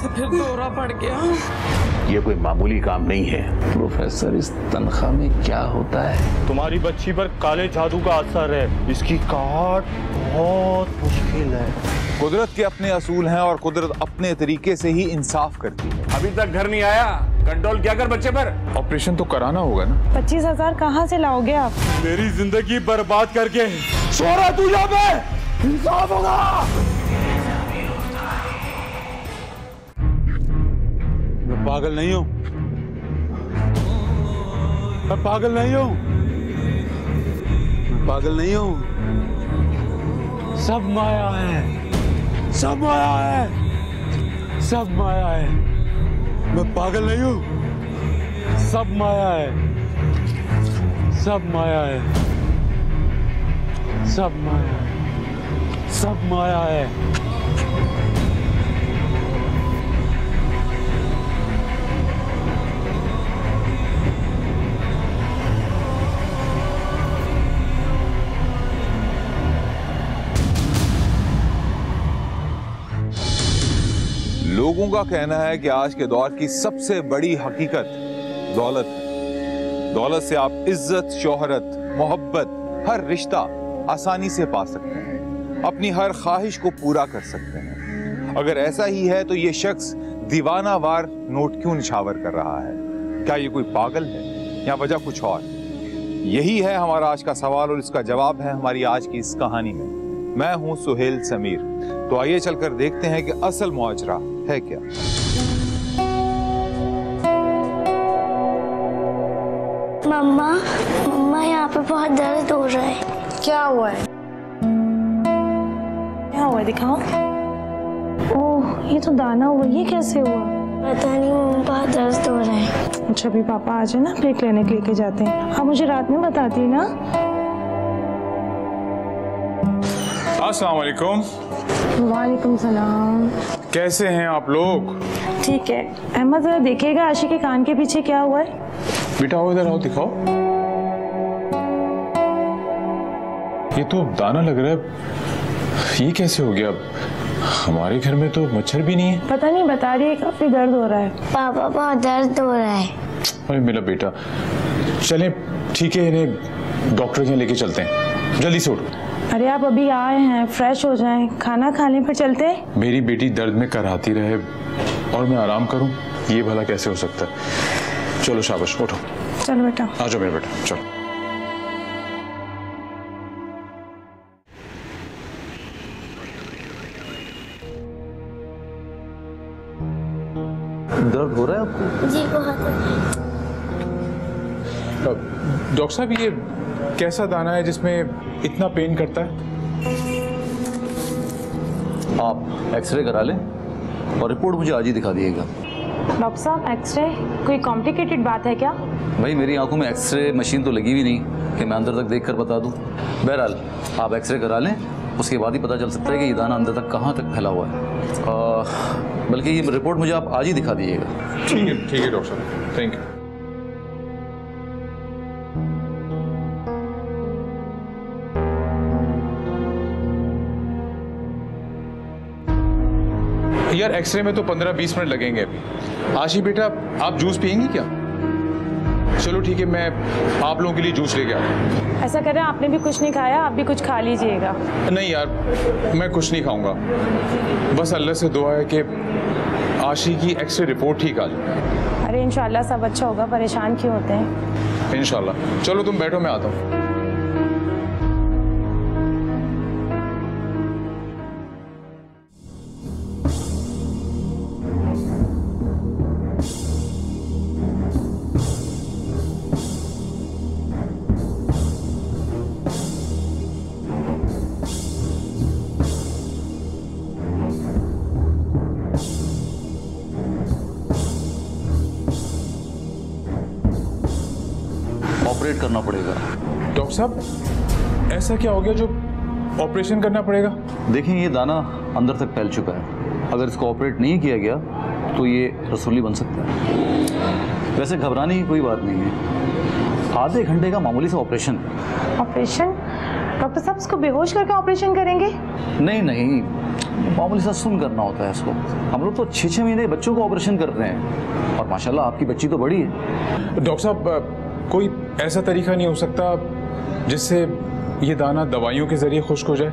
से फिर दौरा पड़ गया। ये कोई मामूली काम नहीं है। प्रोफेसर, इस तनख्वाह में क्या होता है? तुम्हारी बच्ची पर काले जादू का असर है, इसकी काट बहुत मुश्किल है। कुदरत के अपने असूल हैं और कुदरत अपने तरीके से ही इंसाफ करती है। अभी तक घर नहीं आया, कंट्रोल क्या कर बच्चे पर। ऑपरेशन तो कराना होगा ना। 25,000 कहाँ से लाओगे आप? मेरी जिंदगी बर्बाद करके सो रहा तू यहाँ पे, इंसाफ होगा। मैं पागल नहीं हूँ, मैं पागल नहीं हूँ, मैं पागल नहीं हूँ। सब माया है, सब माया है, सब माया है। मैं पागल नहीं हूँ, सब माया है, सब माया है, सब माया है, सब माया है। लोगों का कहना है कि आज के दौर की सबसे बड़ी हकीकत दौलत है। दौलत से आप इज्जत, शोहरत, मोहब्बत, हर रिश्ता आसानी से पा सकते हैं, अपनी हर ख्वाहिश को पूरा कर सकते हैं। अगर ऐसा ही है तो ये शख्स दीवानावार नोट क्यों निछावर कर रहा है? क्या ये कोई पागल है या वजह कुछ और? यही है हमारा आज का सवाल और इसका जवाब है हमारी आज की इस कहानी में। मैं हूं सुहेल समीर। तो आइए चलकर देखते हैं कि असल मुआजरा है क्या। मम्मा, मम्मा यहाँ पे बहुत दर्द हो रहा है। क्या हुआ है? क्या हुआ है, दिखाओ। ओह, ये तो दाना हुआ, ये कैसे हुआ? पता नहीं मम्मा, बहुत दर्द हो रहा है। अच्छा, अभी पापा आ जाए ना, फिर क्लिनिक लेके जाते हैं। आप मुझे रात में बताती ना। अस्सलाम वालेकुम। वालेकुम सलाम। कैसे हैं आप लोग? ठीक है। अहमद, जरा देखिएगा आशी के कान के पीछे क्या हुआ है। बेटा आओ, इधर आओ, दिखाओ। ये तो दाना लग रहा है, ये कैसे हो गया? हमारे घर में तो मच्छर भी नहीं है। पता नहीं, बता रही है काफी दर्द हो रहा है। पापा, बहुत दर्द हो रहा है। अरे मेरा बेटा, चलें ठीक है, इन्हें डॉक्टर के यहाँ लेके चलते हैं। जल्दी से उठो। अरे आप अभी आए हैं, फ्रेश हो जाएं, खाना खा लें फिर चलते हैं। मेरी बेटी दर्द में कराती रहे और मैं आराम करूं, ये भला कैसे हो सकता है? चलो शाबाश, उठो। चलो बेटा। आ जाओ मेरा बेटा, चलो। दर्द हो रहा है आपको? जी बहुत। डॉक्टर साहब, ये कैसा दाना है जिसमें इतना पेन करता है? आप एक्सरे करा लें और रिपोर्ट मुझे आज ही दिखा दिएगा। डॉक्टर साहब, एक्सरे कोई कॉम्प्लिकेटेड बात है क्या? भाई, मेरी आंखों में एक्सरे मशीन तो लगी भी नहीं कि मैं अंदर तक देखकर बता दूं। बहरहाल, आप एक्सरे करा लें, उसके बाद ही पता चल सकता है कि ये दाना अंदर तक कहाँ तक फैला हुआ है। बल्कि ये रिपोर्ट मुझे आप आज ही दिखा दीजिएगा। ठीक है डॉक्टर साहब, थैंक यू। यार, एक्सरे में तो 15-20 मिनट लगेंगे अभी। आशी बेटा, आप जूस पियेंगी क्या? चलो ठीक है, मैं आप लोगों के लिए जूस लेके आता हूँ। ऐसा करें, आपने भी कुछ नहीं खाया, आप भी कुछ खा लीजिएगा। नहीं यार, मैं कुछ नहीं खाऊंगा। बस अल्लाह से दुआ है कि आशी की एक्सरे रिपोर्ट ठीक आ जाए। अरे इंशाल्लाह सब अच्छा होगा, परेशान क्यों होते हैं? इंशाल्लाह। चलो तुम बैठो, मैं आता हूँ। ऑपरेट करना पड़ेगा। डॉक्टर साहब, ऐसा क्या हो गया जो ऑपरेशन करना पड़ेगा? देखिए, ये दाना अंदर तक फैल चुका है। अगर इसको ऑपरेट नहीं किया गया तो ये रसौली बन सकता है। वैसे घबराने की कोई बात नहीं है, आधे घंटे का मामूली सा ऑपरेशन। ऑपरेशन? डॉक्टर साहब, इसको बेहोश करके ऑपरेशन करेंगे? नहीं, मामूली सा सुन करना होता है इसको। हम लोग तो 6-6 महीने बच्चों को ऑपरेशन कर रहे हैं और माशाल्लाह आपकी बच्ची तो बड़ी है। डॉक्टर साहब, कोई ऐसा तरीका नहीं हो सकता जिससे ये दाना दवाइयों के जरिए खुश्क हो जाए?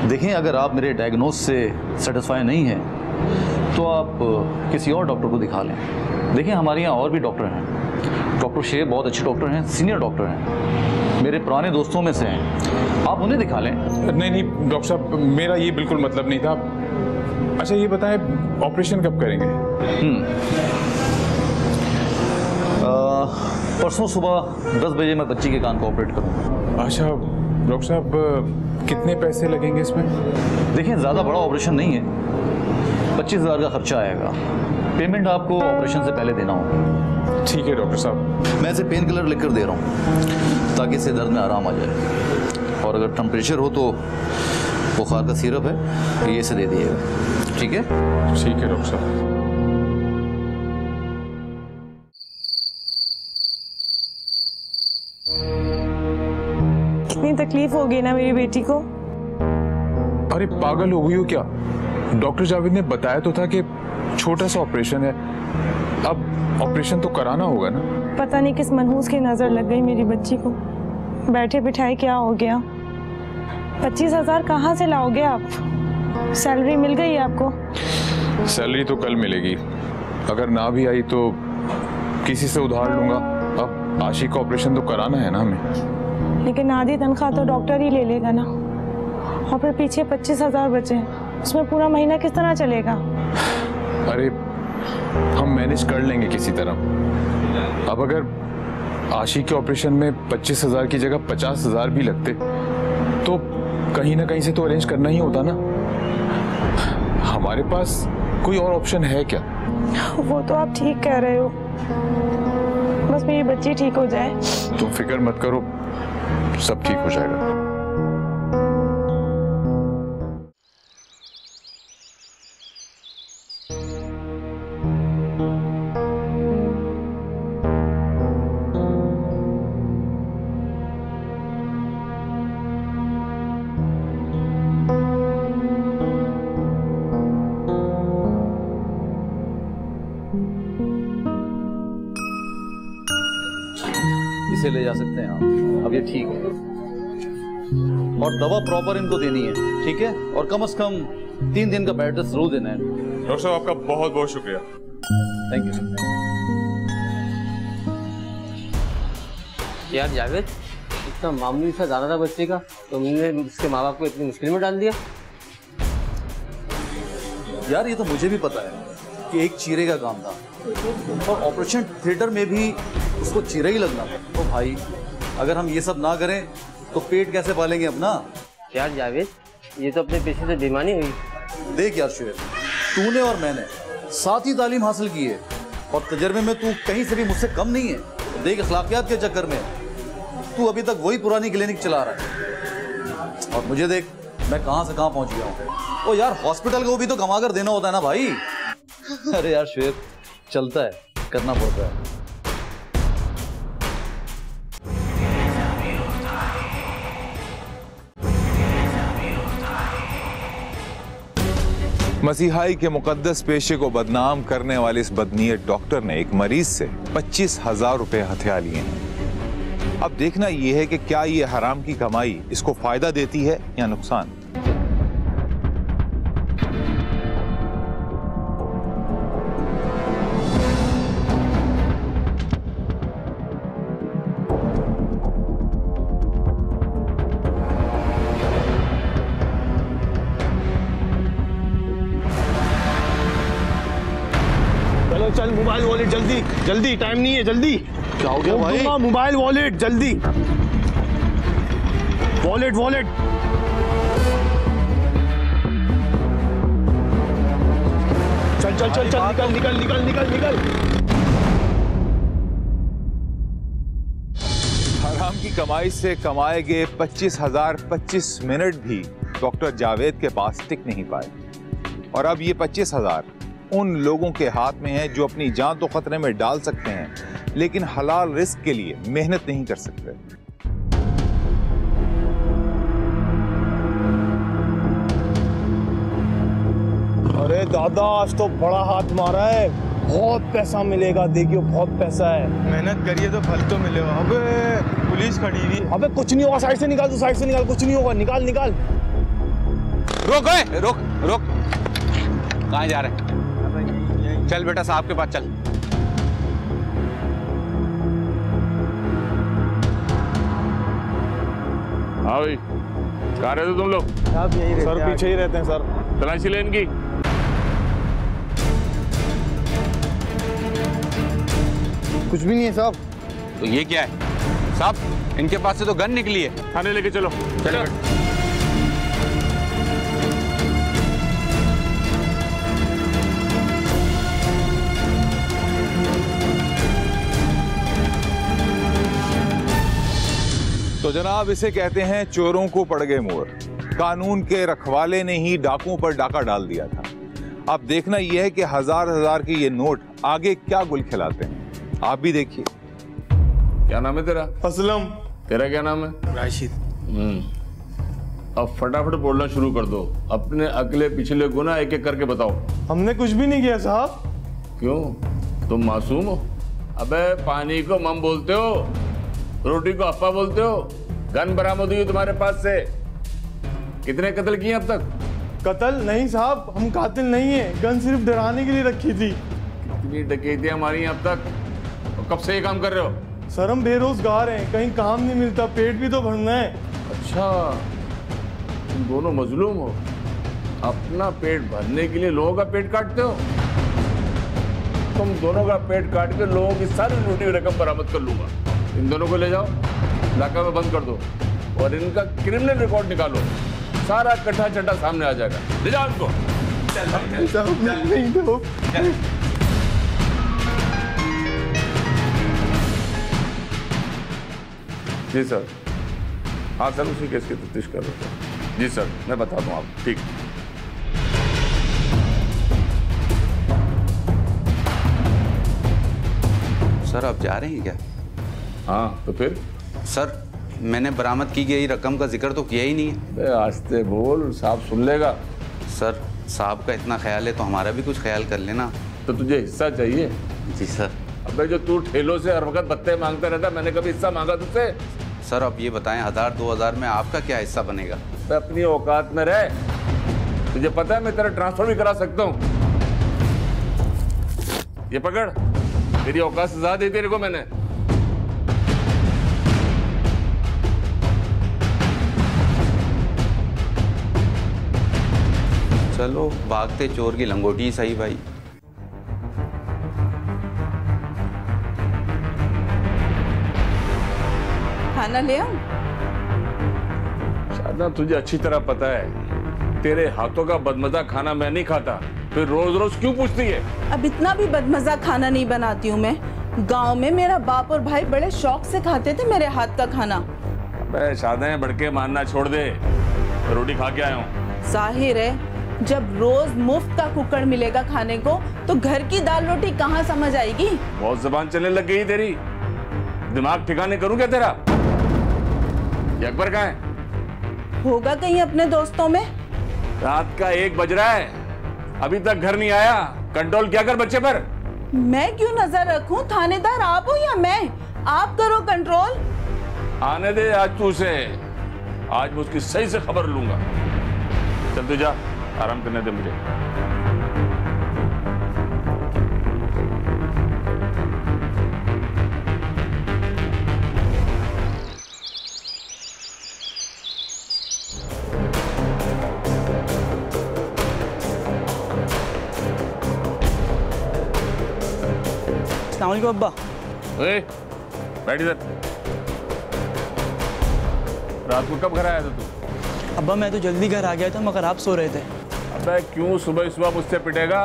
देखें, अगर आप मेरे डायग्नोज से सेटिस्फाई नहीं हैं तो आप किसी और डॉक्टर को दिखा लें। देखिए, हमारे यहाँ और भी डॉक्टर हैं। डॉक्टर शेख बहुत अच्छे डॉक्टर हैं, सीनियर डॉक्टर हैं, मेरे पुराने दोस्तों में से हैं, आप उन्हें दिखा लें। नहीं डॉक्टर साहब, मेरा ये बिल्कुल मतलब नहीं था। अच्छा ये बताएं, ऑपरेशन कब करेंगे? परसों सुबह 10 बजे मैं बच्ची के कान को ऑपरेट करूँगा। अच्छा डॉक्टर साहब, कितने पैसे लगेंगे इसमें? देखिए, ज़्यादा बड़ा ऑपरेशन नहीं है, 25,000 का खर्चा आएगा। पेमेंट आपको ऑपरेशन से पहले देना होगा। ठीक है डॉक्टर साहब। मैं इसे पेन किलर लिख कर दे रहा हूँ ताकि इससे दर्द में आराम आ जाए, और अगर टेम्परेचर हो तो बुखार का सिरप है, ये इसे दे दिएगा। ठीक है? ठीक है डॉक्टर साहब। कितनी तकलीफ होगी ना मेरी बेटी को। अरे पागल हो गई हो क्या? डॉक्टर जावेद ने बताया तो था कि छोटा सा ऑपरेशन है, अब ऑपरेशन तो कराना होगा ना। पता नहीं किस मनहूस की नजर लग गई मेरी बच्ची को। बैठे बिठाए क्या हो गया? 25,000 कहाँ से लाओगे आप? सैलरी मिल गई आपको? सैलरी तो कल मिलेगी, अगर ना भी आई तो किसी से उधार लूंगा। अब आशिक का ऑपरेशन तो कराना है ना हमें। लेकिन आधी तनख्वाह तो डॉक्टर ही ले लेगा ना, और फिर पीछे 25,000 बचे, उसमें पूरा महीना किस तरह चलेगा? अरे हम मैनेज कर लेंगे किसी तरह। अब अगर आशिक के ऑपरेशन में 25,000 की जगह 50,000 भी लगते तो कहीं ना कहीं से तो अरेंज करना ही होता ना। हमारे पास कोई और ऑप्शन है क्या? वो तो आप ठीक कह रहे हो, बस मेरी बच्ची ठीक हो जाए। तुम फिक्र मत करो, सब ठीक हो जाएगा। इसे ले जा सकते हैं आप, अब ये ठीक है। और दवा प्रॉपर इनको देनी है, ठीक है? और कम से कम 3 दिन का बेड रेस्ट जरूर देना है। डॉक्टर साहब, आपका बहुत बहुत शुक्रिया। Thank you sir. यार जावेद, इतना मामूली सा दाना था बच्चे का, तुमने उसके माँ बाप को इतनी मुश्किल में डाल दिया। यार ये तो मुझे भी पता है कि एक चीरे का काम था, और ऑपरेशन थिएटर में भी उसको चीरा ही लगना था। तो भाई, अगर हम ये सब ना करें तो पेट कैसे पालेंगे अपना? यार जावेद, ये तो अपने पेशे से बेईमानी हुई। देख यार शुएब, तूने और मैंने साथ ही तालीम हासिल की है, और तजर्बे में तू कहीं से भी मुझसे कम नहीं है। देख, अखलाकियात के चक्कर में तू अभी तक वही पुरानी क्लिनिक चला रहा है, और मुझे देख मैं कहाँ से कहाँ पहुँच गया हूँ। ओ यार, हॉस्पिटल को भी तो कमा कर देना होता है ना भाई। अरे यार शुएब, चलता है, करना पड़ता है। मसीहाई के मुकद्दस पेशे को बदनाम करने वाले इस बदनीयत डॉक्टर ने एक मरीज से 25,000 रुपए हथिया लिए हैं। अब देखना यह है कि क्या ये हराम की कमाई इसको फायदा देती है या नुकसान। चल मोबाइल वॉलेट जल्दी जल्दी, टाइम नहीं है, जल्दी। क्या हो गया भाई? मोबाइल वॉलेट जल्दी, वॉलेट वॉलेट। चल चल चल चल, निकल निकल निकल निकल निकल। हराम की कमाई से कमाए गए 25,000 25 मिनट भी डॉक्टर जावेद के पास टिक नहीं पाए, और अब ये 25,000 उन लोगों के हाथ में है जो अपनी जान तो खतरे में डाल सकते हैं लेकिन हलाल रिस्क के लिए मेहनत नहीं कर सकते। अरे दादा आज तो बड़ा हाथ मारा है, बहुत पैसा मिलेगा, देखियो बहुत पैसा है। मेहनत करिए तो फल तो मिलेगा। अबे पुलिस खड़ी हुई। अबे कुछ नहीं होगा, साइड से निकाल, तू साइड से निकाल, कुछ नहीं होगा, निकाल निकाल। रोक ओए, रोक रोक, कहाँ जा रहे? चल बेटा साहब के पास चल। हाँ भाई, कहाँ रहते तुम लोग? सर पीछे ही रहते हैं सर। तलाशी लेन की। कुछ भी नहीं है साहब। तो ये क्या है साहब? इनके पास से तो गन निकली है। थाने लेके चलो। चलो। तो जनाब इसे कहते हैं चोरों को पड़ गए मोर। कानून के रखवाले ने ही डाकुओं पर डाका डाल दिया था। अब देखना यह है कि हजार हजार के ये नोट आगे क्या गुल खिलाते हैं। आप भी देखिए। क्या नाम है तेरा? असलम। तेरा क्या नाम है? राशिद। अब फटाफट बोलना शुरू कर दो। अपने अगले पिछले गुना एक एक करके बताओ। हमने कुछ भी नहीं किया साहब। क्यों, तुम मासूम हो? अबे पानी को मम बोलते हो, रोटी को अप्पा बोलते हो। गन बरामद हुई तुम्हारे पास से। कितने कत्ल किए अब तक? कत्ल नहीं साहब, हम कातिल नहीं है, गन सिर्फ डराने के लिए रखी थी। कितनी डकैतियां मारी हैं अब तक? और कब से ये काम कर रहे हो? सर हम बेरोजगार हैं, कहीं काम नहीं मिलता, पेट भी तो भरना है। अच्छा, तुम दोनों मजलूम हो, अपना पेट भरने के लिए लोगों का पेट काटते हो। तुम दोनों का पेट काट के लोगों की सारी लूटी हुई रकम बरामद कर लूंगा। इन दोनों को ले जाओ, इलाका में बंद कर दो और इनका क्रिमिनल रिकॉर्ड निकालो। सारा कट्ठा चट्टा सामने आ जाएगा। ले जाओ इनको। जी सर। हाँ सर, उसी केस की तफ्तीश कर रहे थे। जी सर, मैं बता दूं आप। ठीक। सर आप जा रहे हैं क्या? हाँ तो फिर? सर मैंने बरामद की गई रकम का जिक्र तो किया ही नहीं है। आस्ते बोल, साहब सुन लेगा। सर साहब का इतना ख्याल है तो हमारा भी कुछ ख्याल कर लेना। तो तुझे हिस्सा चाहिए? जी सर। अबे जो तू ठेलों से हर वक्त बत्ते मांगता रहता, मैंने कभी हिस्सा मांगा तुझसे? सर अब ये बताएं, 1000-2000 में आपका क्या हिस्सा बनेगा? तो अपनी औकात में रह। तुझे पता है मैं तेरा ट्रांसफर भी करा सकता हूँ। ये पकड़, तेरी औकात से ज्यादा दी तेरे को मैंने। चलो भागते चोर की लंगोटी ही सही भाई। खाना ले आऊं? शायद तुझे अच्छी तरह पता है तेरे हाथों का बदमजा खाना मैं नहीं खाता, फिर रोज रोज क्यों पूछती है? अब इतना भी बदमजा खाना नहीं बनाती हूँ मैं। गांव में मेरा बाप और भाई बड़े शौक से खाते थे मेरे हाथ का खाना। अबे शादे बढ़के मारना छोड़ दे, रोटी खा के आया हूँ। जाहिर है जब रोज मुफ्त का कुकड़ मिलेगा खाने को तो घर की दाल रोटी कहाँ समझ आएगी? बहुत जुबान चलने लग गई तेरी। दिमाग ठिकाने करूँ क्या तेरा? ये अकबर कहाँ है? होगा कहीं अपने दोस्तों में। रात का 1 बज रहा है, अभी तक घर नहीं आया। कंट्रोल क्या कर बच्चे पर। मैं क्यों नजर रखूं? थानेदार आप हो या मैं? आप करो कंट्रोल। आने दे आज तू उसे, आज मैं उसकी सही से खबर लूंगा। चल तू जा, आराम करने दे मुझे। अस्सलाम वालेकुम अब्बा। ओए बैठ इधर। रात को कब घर आया था तू? अब्बा मैं तो जल्दी घर आ गया था मगर आप सो रहे थे। अबे क्यों सुबह सुबह मुझसे पिटेगा?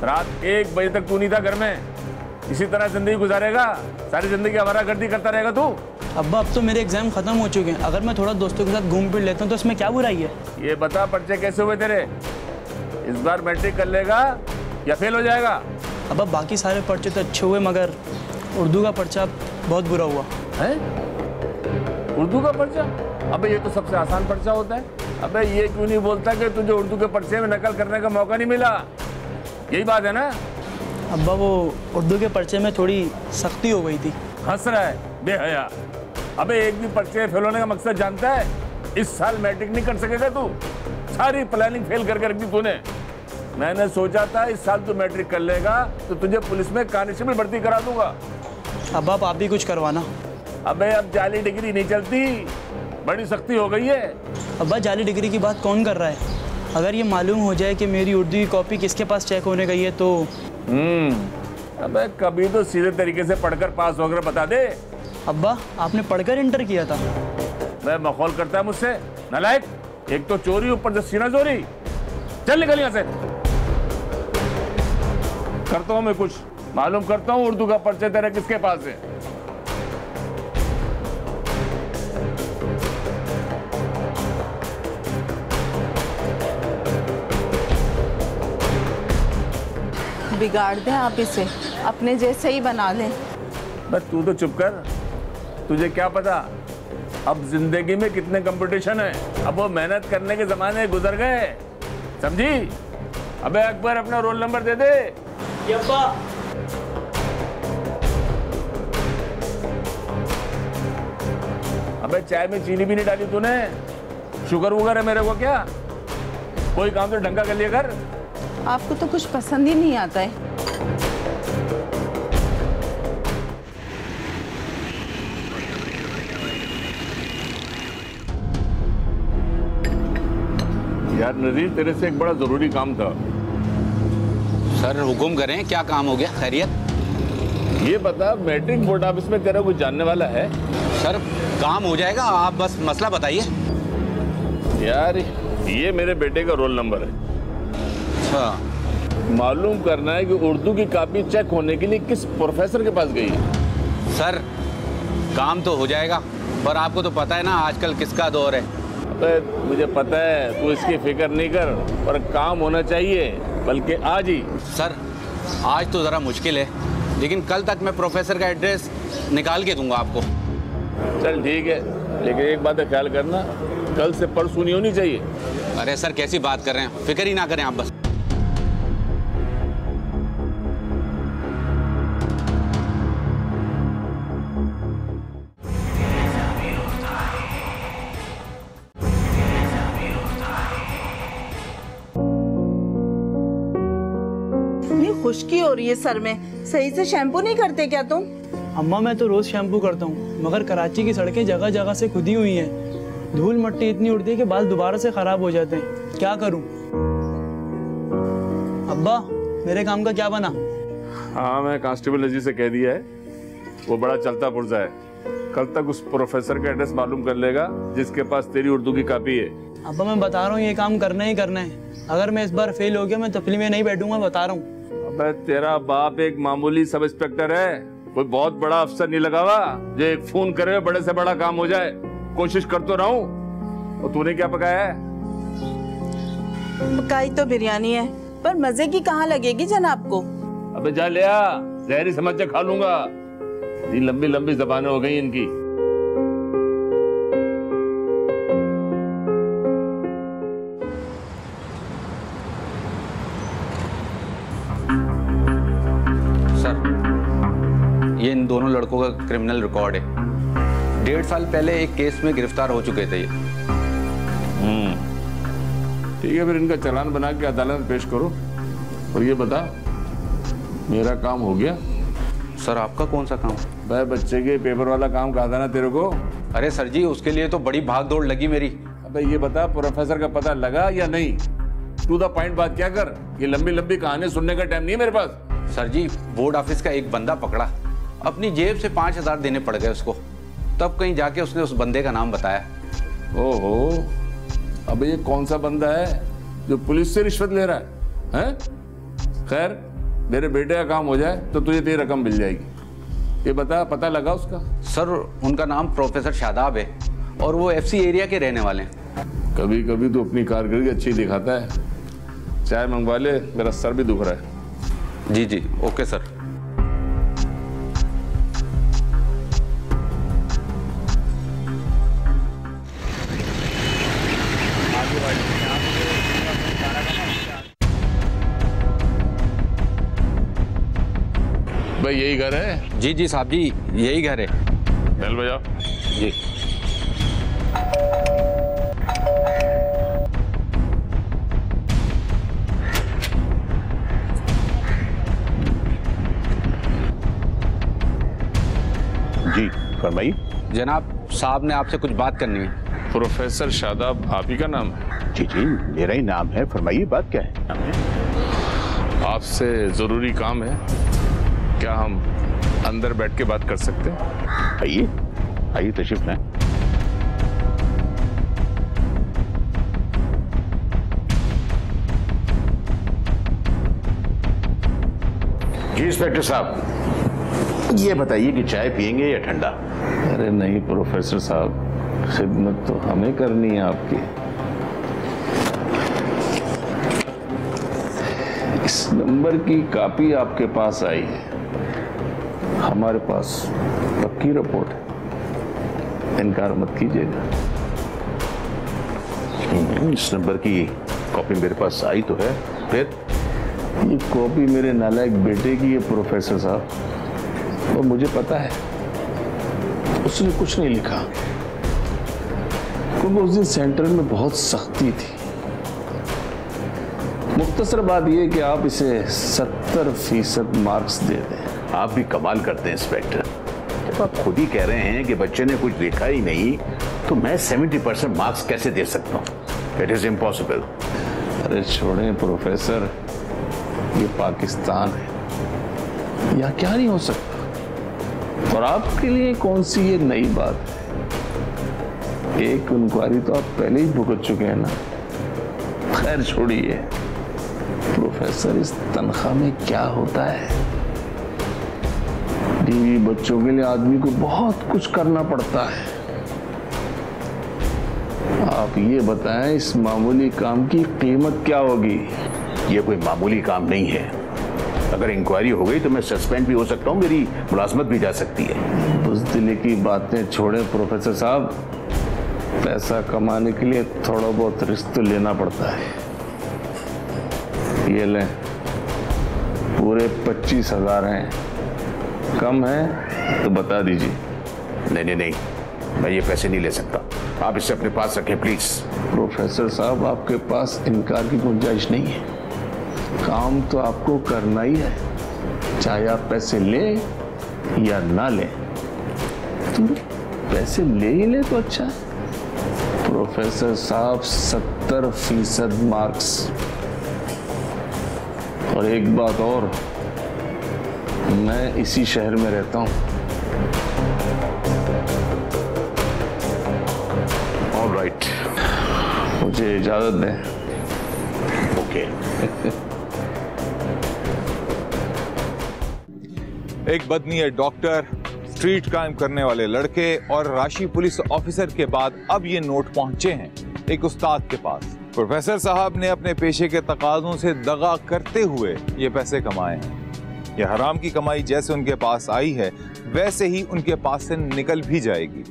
रात 1 बजे तक तू नहीं था घर में। इसी तरह जिंदगी गुजारेगा? सारी जिंदगी आवारागर्दी करता रहेगा तू? अब्बा अब तो मेरे एग्जाम खत्म हो चुके हैं, अगर मैं थोड़ा दोस्तों के साथ घूम फिर लेता हूँ तो इसमें क्या बुराई है? ये बता पर्चे कैसे हुए तेरे? इस बार मैट्रिक कर लेगा या फेल हो जाएगा? अब्बा बाकी सारे पर्चे तो अच्छे हुए मगर उर्दू का पर्चा बहुत बुरा हुआ है। उर्दू का पर्चा? अबे ये तो सबसे आसान पर्चा होता है। अबे ये क्यों नहीं बोलता कि तुझे उर्दू के पर्चे में नकल करने का मौका नहीं मिला? यही बात है ना? अब्बा वो उर्दू के पर्चे में थोड़ी सख्ती हो गई थी। हंस रहा है बेहया। अबे एक भी पर्चे फेल होने का मकसद जानता है? इस साल मैट्रिक नहीं कर सकेगा तू। सारी प्लानिंग फेल करके रख दी तूने। मैंने सोचा था इस साल तू मैट्रिक कर लेगा तो तुझे पुलिस में कांस्टेबल भर्ती करा दूंगा। अब आप भी कुछ करवाना। अबे अब जाली डिग्री नहीं चलती, बड़ी सख्ती हो गई है। अब्बा जाली डिग्री की बात कौन कर रहा है? अगर ये मालूम हो जाए कि मेरी उर्दू की कॉपी किसके पास चेक होने गई है तो अबे कभी तो सीधे तरीके से पढ़कर पास होकर बता दे। अब्बा आपने पढ़कर इंटर किया था। मैं मखौल करता है मुझसे नालायक। एक तो चोरी ऊपर से सीना चोरी। चल निकल यहाँ से। करता हूँ मैं कुछ, मालूम करता हूँ उर्दू का पर्चा तेरा किसके पास है। बिगाड़ दें आप इसे, अपने जैसे ही बना लें। बस तू तो चुप कर। तुझे क्या पता अब जिंदगी में कितने कंपटीशन है। अब वो मेहनत करने के जमाने गुजर गए, समझी? अबे अकबर अपना रोल नंबर दे दे। अबे चाय में चीनी भी नहीं डाली तूने। शुगर वुगर है मेरे को क्या? कोई काम तो ढंगा कर लिया कर। आपको तो कुछ पसंद ही नहीं आता है। यार नजीर, तेरे से एक बड़ा जरूरी काम था। सर हुकुम करें, क्या काम हो गया? खैरियत? ये बता, मैट्रिक बोर्ड ऑफिस में तेरा कुछ जानने वाला है? सर काम हो जाएगा, आप बस मसला बताइए। यार ये मेरे बेटे का रोल नंबर है। अच्छा, मालूम करना है कि उर्दू की कॉपी चेक होने के लिए किस प्रोफेसर के पास गई है। सर काम तो हो जाएगा, पर आपको तो पता है ना आजकल किसका दौर है। अबे मुझे पता है, तू इसकी फिक्र नहीं कर, पर काम होना चाहिए, बल्कि आज ही। सर आज तो ज़रा मुश्किल है, लेकिन कल तक मैं प्रोफेसर का एड्रेस निकाल के दूंगा आपको। चल ठीक है, लेकिन एक बात का ख्याल करना, कल से परसों नहीं होनी चाहिए। अरे सर कैसी बात कर रहे हैं, फिक्र ही ना करें आप बस। खुश्की हो रही है सर में, सही से शैम्पू नहीं करते क्या तुम? अम्मा मैं तो रोज शैम्पू करता हूँ, मगर कराची की सड़कें जगह जगह से खुदी हुई हैं। धूल मट्टी इतनी उड़ती है कि बाल दोबारा से खराब हो जाते हैं। क्या करूँ? अब्बा मेरे काम का क्या बना? हाँ मैं कांस्टेबल नजीर से कह दिया है, वो बड़ा चलता पुर्जा है। कल तक उस प्रोफेसर का एड्रेस मालूम कर लेगा जिसके पास तेरी उर्दू की कॉपी है। अब्बा मैं बता रहा हूँ ये काम करना ही करना है। अगर मैं इस बार फेल हो गया मैं तफली में नहीं बैठूंगा, बता रहा हूँ। अबे तेरा बाप एक मामूली सब इंस्पेक्टर है, कोई बहुत बड़ा अफसर नहीं लगा हुआ जो एक फोन करे बड़े से बड़ा काम हो जाए। कोशिश कर तो रहा हूँ। और तूने क्या पकाया है? पकाई तो बिरयानी है, पर मजे की कहाँ लगेगी जनाब को? अबे जा ले आ, जहरी समझ के खा लूंगा। ये लंबी लंबी जबानें हो गई इनकी। ये इन दोनों लड़कों का क्रिमिनल रिकॉर्ड है। 1.5 साल पहले एक केस में गिरफ्तार हो चुके थे ये। ठीक है, फिर इनका चालान बना के अदालत में पेश करो। और ये बता, मेरा काम हो गया? सर आपका कौन सा काम? भाई बच्चे के पेपर वाला काम कहा था ना तेरे को। अरे सर जी उसके लिए तो बड़ी भाग दौड़ लगी मेरी। अबे ये बता, प्रोफेसर का पता लगा या नहीं? टू द पॉइंट बात क्या कर। ये लंबी लंबी कहानी सुनने का टाइम नहीं है मेरे पास। सर जी बोर्ड ऑफिस का एक बंदा पकड़ा, अपनी जेब से 5,000 देने पड़ गए उसको। तब कहीं जाके उसने उस बंदे का नाम बताया। ओहो, अबे ये कौन सा बंदा है जो पुलिस से रिश्वत ले रहा है? खैर मेरे बेटे का काम हो जाए तो तुझे तेरी रकम मिल जाएगी। ये बता, पता लगा उसका? सर उनका नाम प्रोफेसर शादाब है और वो FC एरिया के रहने वाले हैं। कभी कभी तो अपनी कारकर्दगी अच्छी दिखाता है। चाय मंगवा ले, मेरा सर भी दुख रहा है। जी जी ओके सर। भाई यही घर है? जी जी साहब जी, यही घर है। बेल बजाओ। जी। जी फरमाइए। जनाब, साहब ने आपसे कुछ बात करनी है। प्रोफेसर शादाब आप ही का नाम है? जी जी मेरा ही नाम है, फरमाइए बात क्या है? आपसे जरूरी काम है, क्या हम अंदर बैठ के बात कर सकते हैं? आइए आइए, तशरीफ लाएं। जी इंस्पेक्टर साहब, ये बताइए कि चाय पियेंगे या ठंडा? अरे नहीं प्रोफेसर साहब, खिदमत तो हमें करनी है आपकी। इस नंबर की कॉपी आपके पास आई है, हमारे पास पक्की रिपोर्ट है, इनकार मत कीजिएगा। इस नंबर की कॉपी मेरे पास आई तो है, फिर? ये कॉपी मेरे नालायक बेटे की है प्रोफेसर साहब, और मुझे पता है उसने कुछ नहीं लिखा, क्योंकि उस दिन सेंटर में बहुत सख्ती थी। मुख्तसर बात यह कि आप इसे 70% मार्क्स दे दें। आप भी कमाल करते हैं इंस्पेक्टर, जब आप खुद ही कह रहे हैं कि बच्चे ने कुछ लिखा ही नहीं, तो मैं 70% मार्क्स कैसे दे सकता हूँ? It is impossible. अरे छोड़ें प्रोफेसर, ये पाकिस्तान है, यहाँ क्या नहीं हो सकता, और आपके लिए कौन सी ये नई बात है? एक इंक्वायरी तो आप पहले ही भुगत चुके हैं ना। खैर छोड़िए प्रोफेसर, इस तनख्वाह में क्या होता है? बीवी बच्चों के लिए आदमी को बहुत कुछ करना पड़ता है। आप ये बताएं, इस मामूली काम की कीमत क्या होगी? ये कोई मामूली काम नहीं है। अगर इंक्वायरी हो गई तो मैं सस्पेंड भी हो सकता हूँ, मेरी मुलाजमत भी जा सकती है। बुज़दिली की बातें छोड़ें प्रोफेसर साहब, पैसा कमाने के लिए थोड़ा बहुत रिस्क तो लेना पड़ता है। ये लें, पूरे 25,000 हैं, कम है तो बता दीजिए। नहीं नहीं नहीं, मैं ये पैसे नहीं ले सकता, आप इसे अपने पास रखें प्लीज। प्रोफेसर साहब, आपके पास इनकार की गुंजाइश नहीं है, काम तो आपको करना ही है, चाहे आप पैसे ले या ना ले। तो पैसे ले ही ले तो अच्छा है। प्रोफेसर साहब 70% मार्क्स। और एक बात और, मैं इसी शहर में रहता हूं। ऑल राइट, मुझे इजाजत दें। ओके। एक बदनीयत डॉक्टर, स्ट्रीट क्राइम करने वाले लड़के और राशि पुलिस ऑफिसर के बाद अब ये नोट पहुंचे हैं एक उस्ताद के पास। प्रोफेसर साहब ने अपने पेशे के तकाज़ों से दगा करते हुए ये पैसे कमाए हैं। ये हराम की कमाई जैसे उनके पास आई है, वैसे ही उनके पास से निकल भी जाएगी।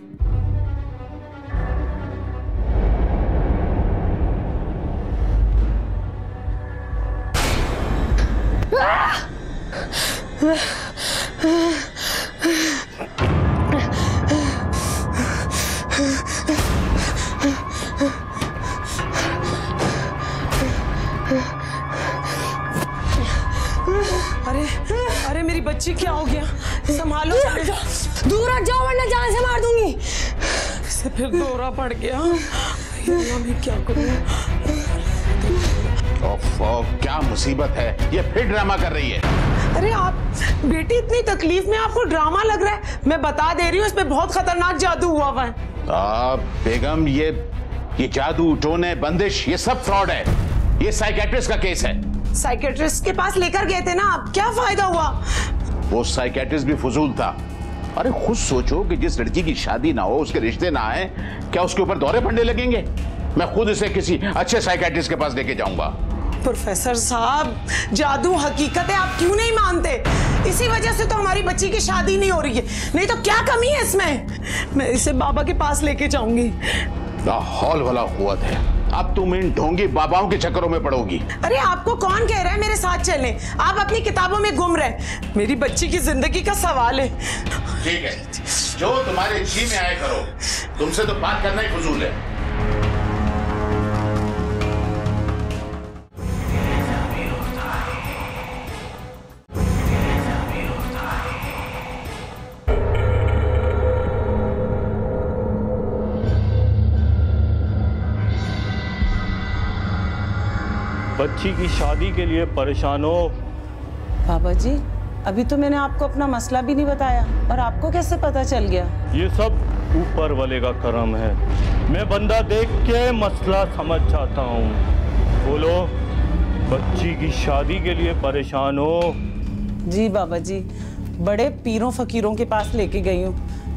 अरे अरे मेरी बच्ची, क्या हो गया? संभालो, दूर हट जाओ वरना जान से मार दूंगी। इसे फिर दौरा पड़ गया, मैं क्या करूं? क्या मुसीबत है, ये फिर ड्रामा कर रही है। अरे आप बेटी इतनी तकलीफ में आपको ड्रामा लग रहा है? मैं बता दे रही हूँ, इसमें बहुत खतरनाक जादू हुआ हुआ है। बेगम, ये जादू, टोने, बंदिश, ये सब फ्रॉड है। ये साइकियाट्रिस्ट का केस है। साइकियाट्रिस्ट के पास लेकर गए थे ना आप, क्या फायदा हुआ? वो साइकियाट्रिस्ट भी फजूल था। अरे खुद सोचो कि जिस लड़की की शादी ना हो, उसके रिश्ते ना आए, क्या उसके ऊपर दौरे पड़ने लगेंगे? मैं खुद इसे किसी अच्छे साइकियाट्रिस्ट के पास लेके जाऊंगा। प्रोफेसर साहब, जादू हकीकत है, आप क्यों नहीं मानते? इसी वजह से तो हमारी बच्ची की शादी नहीं हो रही है, नहीं तो क्या कमी है इसमें? मैं इसे बाबा के पास लेके जाऊंगी। ला हौल वला कुव्वत है, अब तुम इन ढोंगी बाबाओं के चक्करों में पड़ोगी। अरे आपको कौन कह रहा है मेरे साथ चलने? आप अपनी किताबों में गुम रहे। मेरी बच्ची की जिंदगी का सवाल है। ठीक है, जो तुम्हारे जी में आए करो, तुमसे तो बात करना ही फजूल है। बच्ची की शादी के लिए परेशान हो? बाबा जी, अभी तो मैंने आपको अपना मसला भी नहीं बताया और आपको कैसे पता चल गया? ये सब ऊपर वाले का करम है। मैं बंदा देख के मसला समझ जाता हूँ। बोलो, बच्ची की शादी के लिए परेशान हो? जी बाबा जी, बड़े पीरों फकीरों के पास लेके गई हूँ,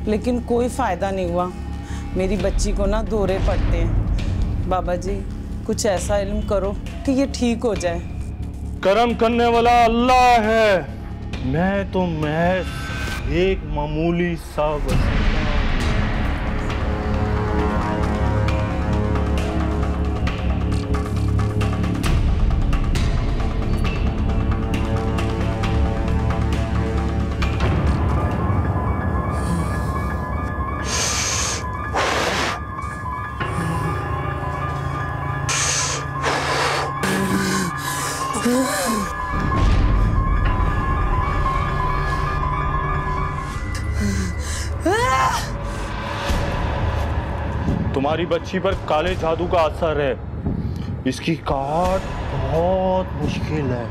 लेकिन कोई फायदा नहीं हुआ। मेरी बच्ची को ना दौरे पड़ते हैं। बाबा जी, कुछ ऐसा इल्म करो कि ये ठीक हो जाए। करम करने वाला अल्लाह है। मैं तो महज एक मामूली सा तुम्हारी बच्ची पर काले जादू का असर है। इसकी काट बहुत मुश्किल है।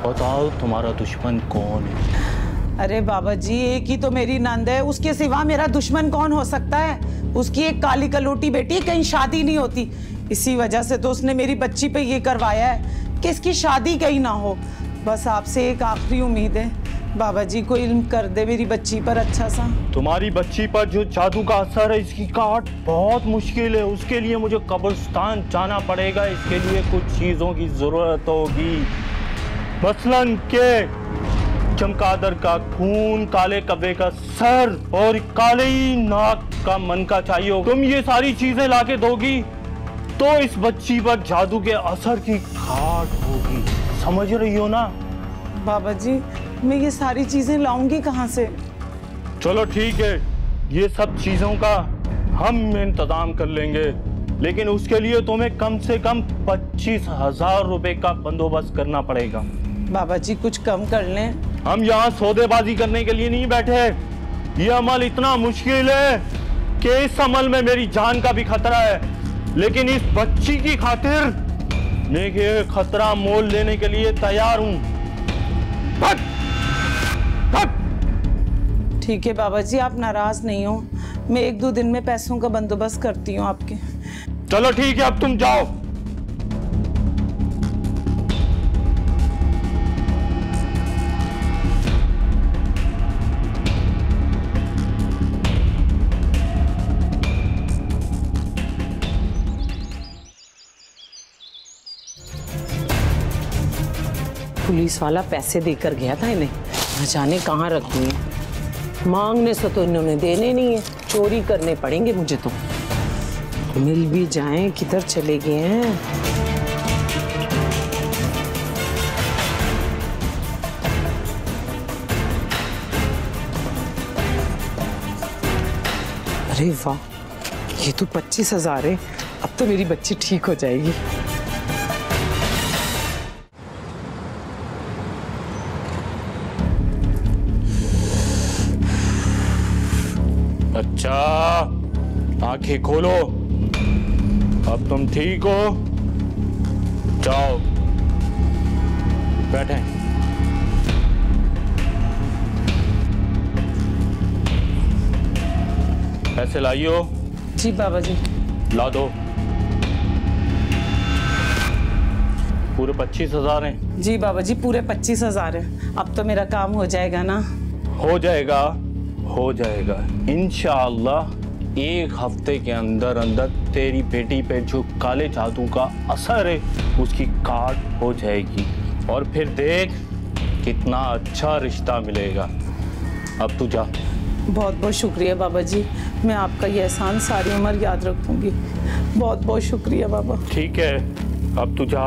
बताओ तुम्हारा दुश्मन कौन है? अरे बाबा जी, एक ही तो मेरी नंद है, उसके सिवा मेरा दुश्मन कौन हो सकता है? उसकी एक काली कलोटी बेटी, कहीं शादी नहीं होती। इसी वजह से तो उसने मेरी बच्ची पे ये करवाया है कि इसकी शादी कहीं ना हो। बस आपसे एक आखिरी उम्मीद है, बाबा जी को इल्म कर दे मेरी बच्ची पर अच्छा सा। तुम्हारी बच्ची पर जो जादू का असर है, इसकी काट बहुत मुश्किल है। उसके लिए मुझे कब्रिस्तान जाना पड़ेगा। इसके लिए कुछ चीजों की जरूरत होगी, मसलन के चमगादड़ का खून, काले कब्बे का सर और काले ही नाक का मनका चाहिए। तुम ये सारी चीजें लाके दोगी तो इस बच्ची पर जादू के असर की काट होगी। समझ रही हो ना? बाबा जी, मैं ये सारी चीजें लाऊंगी कहाँ से? चलो ठीक है, ये सब चीजों का हम इंतजाम कर लेंगे, लेकिन उसके लिए तुम्हें कम से कम 25,000 रुपए का बंदोबस्त करना पड़ेगा। बाबा जी, कुछ कम कर लें। हम यहाँ सौदेबाजी करने के लिए नहीं बैठे। ये अमल इतना मुश्किल है कि इस अमल में मेरी जान का भी खतरा है, लेकिन इस बच्ची की खातिर मैं ये खतरा मोल लेने के लिए तैयार हूँ। ठीक है बाबा जी, आप नाराज नहीं हो। मैं 1-2 दिन में पैसों का बंदोबस्त करती हूँ आपके। चलो ठीक है, अब तुम जाओ। पुलिस वाला पैसे देकर गया था इन्हें, न जाने कहाँ रख दिए। मांगने से तो इन्होंने देने नहीं है, चोरी करने पड़ेंगे मुझे तो। मिल भी जाएं, किधर चले गए हैं? अरे वाह, ये तो 25,000 है। अब तो मेरी बच्ची ठीक हो जाएगी। अच्छा, आंखें खोलो। अब तुम ठीक हो? जाओ, बैठे। पैसे लाइयो। जी बाबा जी। ला दो। पूरे 25,000 हैं। जी बाबा जी, पूरे 25,000 है। अब तो मेरा काम हो जाएगा ना? हो जाएगा, हो जाएगा इंशाअल्लाह। 1 हफ्ते के अंदर अंदर तेरी बेटी पे जो काले जादू का असर है उसकी काट हो जाएगी, और फिर देख कितना अच्छा रिश्ता मिलेगा। अब तू जा। बहुत बहुत शुक्रिया बाबा जी, मैं आपका ये एहसान सारी उम्र याद रखूंगी। बहुत बहुत शुक्रिया बाबा। ठीक है, अब तू जा।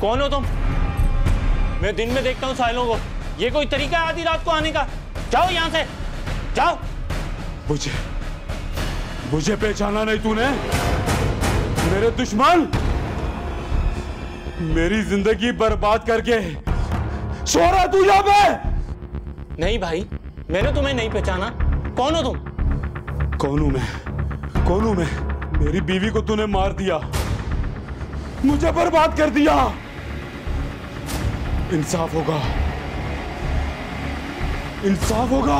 कौन हो तुम? मैं दिन में देखता हूँ सालों को, ये कोई तरीका है आधी रात को आने का? जाओ यहाँ से, जाओ। मुझे पहचाना नहीं तूने? मेरे दुश्मन, मेरी जिंदगी बर्बाद करके सो रहा तू यहाँ पे? नहीं भाई, मैंने तुम्हें नहीं पहचाना। कौन हो तुम? कौन हूं मैं? मेरी बीवी को तूने मार दिया, मुझे बर्बाद कर दिया। इंसाफ होगा, इंसाफ होगा।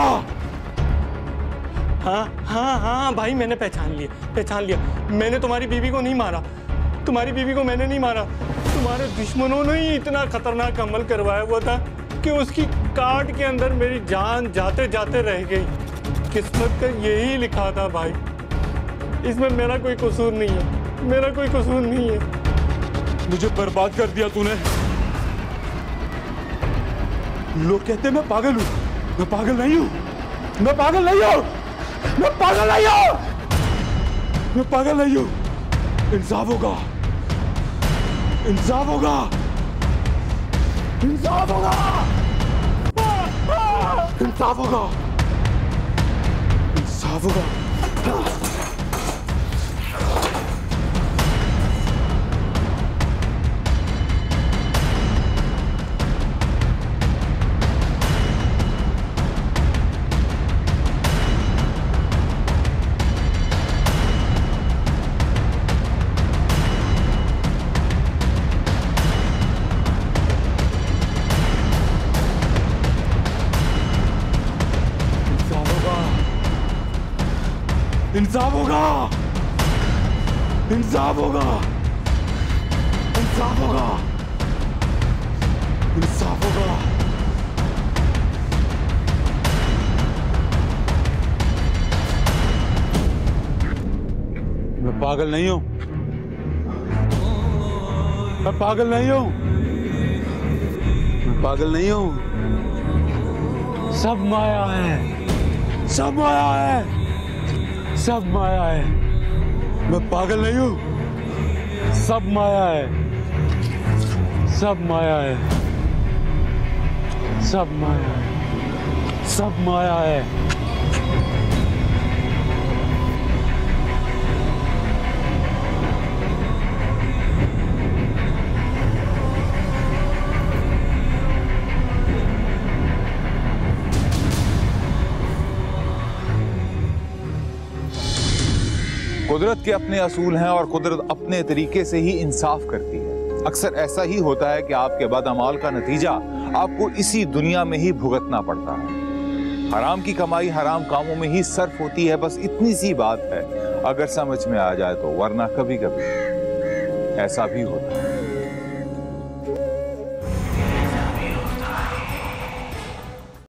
हाँ भाई, मैंने पहचान लिया। मैंने तुम्हारी बीवी को नहीं मारा, तुम्हारी बीवी को मैंने नहीं मारा। तुम्हारे दुश्मनों ने ही इतना खतरनाक अमल करवाया हुआ था कि उसकी काट के अंदर मेरी जान जाते जाते रह गई। किस्मत का यही लिखा था भाई, इसमें मेरा कोई कसूर नहीं है, मेरा कोई कसूर नहीं है। मुझे बर्बाद कर दिया तूने। लोग कहते हैं मैं पागल हूं, मैं पागल नहीं हूं, मैं पागल नहीं हूं, मैं पागल नहीं हूं, मैं पागल नहीं हूं। इंसाफ होगा, इंसाफ होगा, इंसाफ होगा, इंसाफ होगा, इंसाफ होगा। इंसाफ होगा, इंसाफ होगा, इंसाफ होगा, इंसाफ होगा। मैं पागल नहीं हूं, मैं पागल नहीं हूं, मैं पागल नहीं हूं। सब माया है, सब माया है, सब माया है। मैं पागल नहीं हूं, सब माया है, सब माया है, सब माया है, सब माया है। कुदरत के अपने असूल हैं और कुदरत अपने तरीके से ही इंसाफ करती है। अक्सर ऐसा ही होता है कि आपके बदअमाल का नतीजा आपको इसी दुनिया में ही भुगतना पड़ता है। हराम की कमाई हराम कामों में ही सर्फ होती है, बस इतनी सी बात है, अगर समझ में आ जाए तो, वरना कभी कभी ऐसा भी होता है।